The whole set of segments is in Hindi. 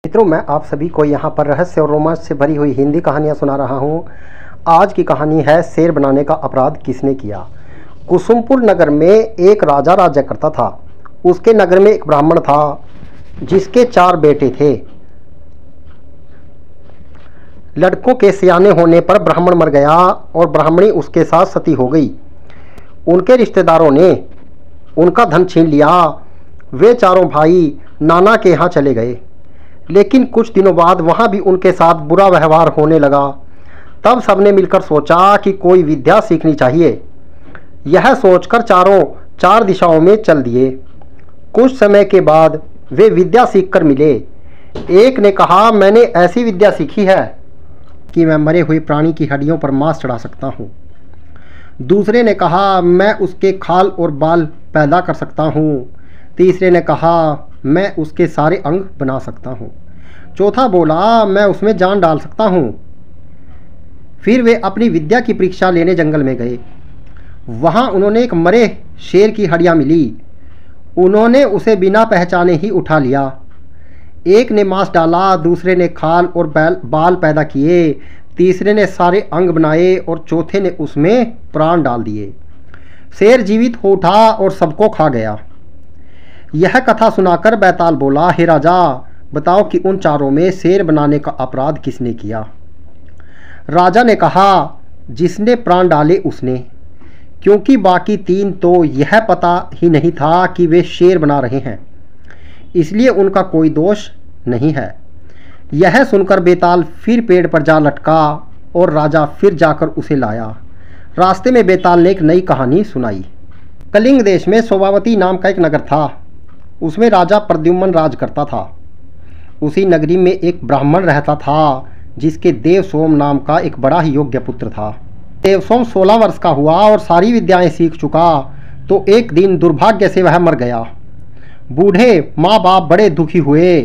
मित्रों, मैं आप सभी को यहाँ पर रहस्य और रोमांच से भरी हुई हिंदी कहानियाँ सुना रहा हूँ। आज की कहानी है शेर बनाने का अपराध किसने किया। कुसुमपुर नगर में एक राजा राज्य करता था। उसके नगर में एक ब्राह्मण था जिसके 4 बेटे थे। लड़कों के सियाने होने पर ब्राह्मण मर गया और ब्राह्मणी उसके साथ सती हो गई। उनके रिश्तेदारों ने उनका धन छीन लिया। वे चारों भाई नाना के यहाँ चले गए, लेकिन कुछ दिनों बाद वहाँ भी उनके साथ बुरा व्यवहार होने लगा। तब सबने मिलकर सोचा कि कोई विद्या सीखनी चाहिए। यह सोचकर चारों 4 दिशाओं में चल दिए। कुछ समय के बाद वे विद्या सीखकर मिले। एक ने कहा, मैंने ऐसी विद्या सीखी है कि मैं मरे हुए प्राणी की हड्डियों पर मांस चढ़ा सकता हूँ। दूसरे ने कहा, मैं उसके खाल और बाल पैदा कर सकता हूँ। तीसरे ने कहा, मैं उसके सारे अंग बना सकता हूँ। चौथा बोला, मैं उसमें जान डाल सकता हूँ। फिर वे अपनी विद्या की परीक्षा लेने जंगल में गए। वहाँ उन्होंने एक मरे शेर की हड्डियाँ मिली। उन्होंने उसे बिना पहचाने ही उठा लिया। एक ने मांस डाला, दूसरे ने खाल और बाल पैदा किए, तीसरे ने सारे अंग बनाए और चौथे ने उसमें प्राण डाल दिए। शेर जीवित हो उठा और सबको खा गया। यह कथा सुनाकर बैताल बोला, हे राजा, बताओ कि उन चारों में शेर बनाने का अपराध किसने किया। राजा ने कहा, जिसने प्राण डाले उसने, क्योंकि बाकी 3 तो यह पता ही नहीं था कि वे शेर बना रहे हैं, इसलिए उनका कोई दोष नहीं है। यह सुनकर बेताल फिर पेड़ पर जा लटका और राजा फिर जाकर उसे लाया। रास्ते में बेताल ने एक नई कहानी सुनाई। कलिंग देश में सोमावती नाम का एक नगर था। उसमें राजा प्रद्युम्न राज करता था। उसी नगरी में एक ब्राह्मण रहता था जिसके देवसोम नाम का एक बड़ा ही योग्य पुत्र था। देवसोम 16 वर्ष का हुआ और सारी विद्याएं सीख चुका, तो एक दिन दुर्भाग्य से वह मर गया। बूढ़े माँ बाप बड़े दुखी हुए।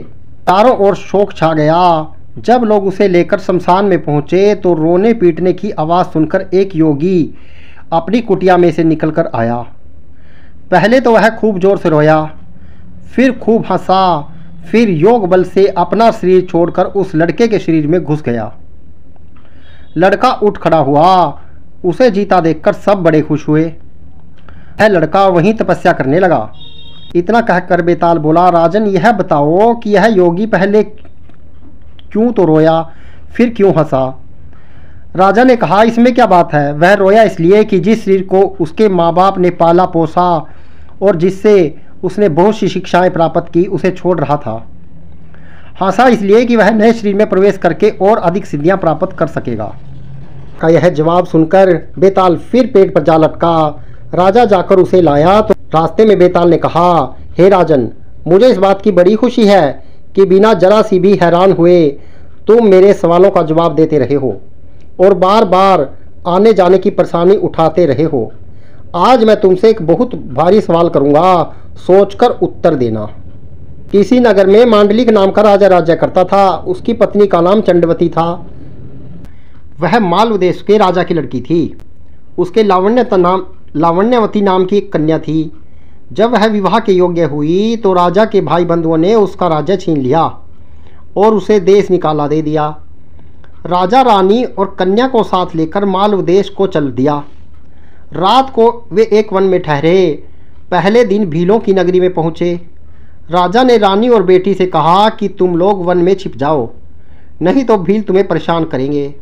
चारों ओर शोक छा गया। जब लोग उसे लेकर शमशान में पहुँचे तो रोने पीटने की आवाज़ सुनकर एक योगी अपनी कुटिया में से निकलकर आया। पहले तो वह खूब जोर से रोया, फिर खूब हंसा, फिर योग बल से अपना शरीर छोड़कर उस लड़के के शरीर में घुस गया। लड़का उठ खड़ा हुआ। उसे जीता देखकर सब बड़े खुश हुए। वह लड़का वहीं तपस्या करने लगा। इतना कहकर बेताल बोला, राजन, यह बताओ कि यह योगी पहले क्यों तो रोया, फिर क्यों हंसा। राजा ने कहा, इसमें क्या बात है। वह रोया इसलिए कि जिस शरीर को उसके माँ बाप ने पाला पोसा और जिससे उसने बहुत सी शिक्षाएं प्राप्त की, उसे छोड़ रहा था। हंसा इसलिए कि वह नए शरीर में प्रवेश करके और अधिक सिद्धियां प्राप्त कर सकेगा। का यह जवाब सुनकर बेताल फिर पेड़ पर जा लटका। राजा जाकर उसे लाया तो रास्ते में बेताल ने कहा, हे राजन, मुझे इस बात की बड़ी खुशी है कि बिना जरा सी भी हैरान हुए तुम मेरे सवालों का जवाब देते रहे हो और बार बार आने जाने की परेशानी उठाते रहे हो। आज मैं तुमसे एक बहुत भारी सवाल करूंगा, सोचकर उत्तर देना। किसी नगर में मांडलिक नाम का राजा राज्य करता था। उसकी पत्नी का नाम चंडवती था। वह मालव देश के राजा की लड़की थी। उसके लावण्यवती नाम की एक कन्या थी। जब वह विवाह के योग्य हुई तो राजा के भाई बंधुओं ने उसका राज्य छीन लिया और उसे देश निकाला दे दिया। राजा रानी और कन्या को साथ लेकर मालव देश को चल दिया। रात को वे एक वन में ठहरे। पहले दिन भीलों की नगरी में पहुँचे। राजा ने रानी और बेटी से कहा कि तुम लोग वन में छिप जाओ, नहीं तो भील तुम्हें परेशान करेंगे।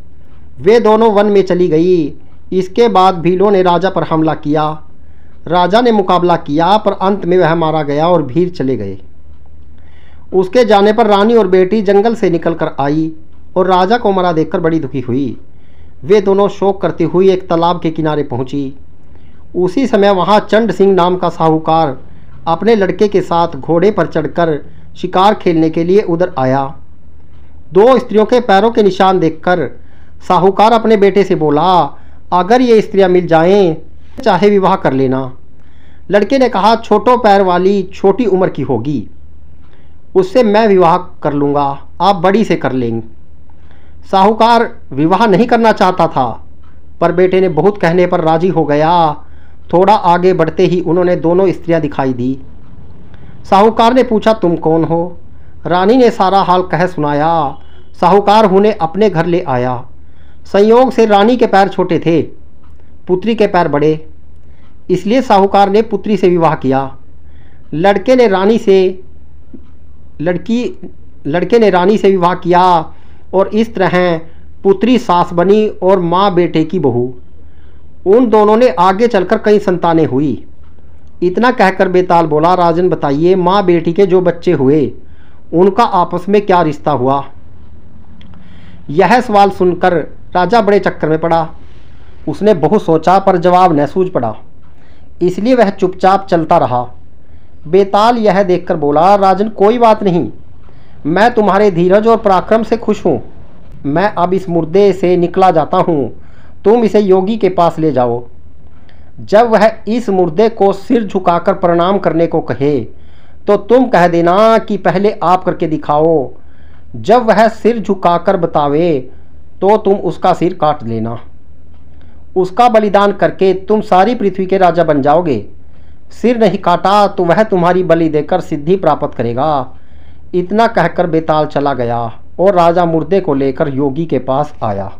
वे दोनों वन में चली गई। इसके बाद भीलों ने राजा पर हमला किया। राजा ने मुकाबला किया, पर अंत में वह मारा गया और भील चले गए। उसके जाने पर रानी और बेटी जंगल से निकल कर आई और राजा को मरा देखकर बड़ी दुखी हुई। वे दोनों शोक करती हुई एक तालाब के किनारे पहुंची। उसी समय वहां चंड सिंह नाम का साहूकार अपने लड़के के साथ घोड़े पर चढ़कर शिकार खेलने के लिए उधर आया। 2 स्त्रियों के पैरों के निशान देखकर साहूकार अपने बेटे से बोला, अगर ये स्त्रियां मिल जाएं, चाहे विवाह कर लेना। लड़के ने कहा, छोटो पैर वाली छोटी उम्र की होगी, उससे मैं विवाह कर लूँगा, आप बड़ी से कर लेंगे। साहूकार विवाह नहीं करना चाहता था, पर बेटे ने बहुत कहने पर राजी हो गया। थोड़ा आगे बढ़ते ही उन्होंने दोनों स्त्रियां दिखाई दी। साहूकार ने पूछा, तुम कौन हो। रानी ने सारा हाल कह सुनाया। साहूकार उन्हें अपने घर ले आया। संयोग से रानी के पैर छोटे थे, पुत्री के पैर बड़े, इसलिए साहूकार ने पुत्री से विवाह किया। लड़के ने रानी से विवाह किया और इस तरह पुत्री सास बनी और माँ बेटे की बहू। उन दोनों ने आगे चलकर कई संतानें हुई। इतना कहकर बेताल बोला, राजन बताइए, माँ बेटी के जो बच्चे हुए उनका आपस में क्या रिश्ता हुआ? यह सवाल सुनकर राजा बड़े चक्कर में पड़ा। उसने बहुत सोचा पर जवाब न सूझ पड़ा, इसलिए वह चुपचाप चलता रहा। बेताल यह देखकर बोला, राजन कोई बात नहीं, मैं तुम्हारे धीरज और पराक्रम से खुश हूँ। मैं अब इस मुर्दे से निकला जाता हूँ, तुम इसे योगी के पास ले जाओ। जब वह इस मुर्दे को सिर झुकाकर प्रणाम करने को कहे तो तुम कह देना कि पहले आप करके दिखाओ। जब वह सिर झुकाकर बतावे तो तुम उसका सिर काट लेना। उसका बलिदान करके तुम सारी पृथ्वी के राजा बन जाओगे। सिर नहीं काटा तो वह तुम्हारी बलि देकर सिद्धि प्राप्त करेगा। इतना कहकर बेताल चला गया और राजा मुर्दे को लेकर योगी के पास आया।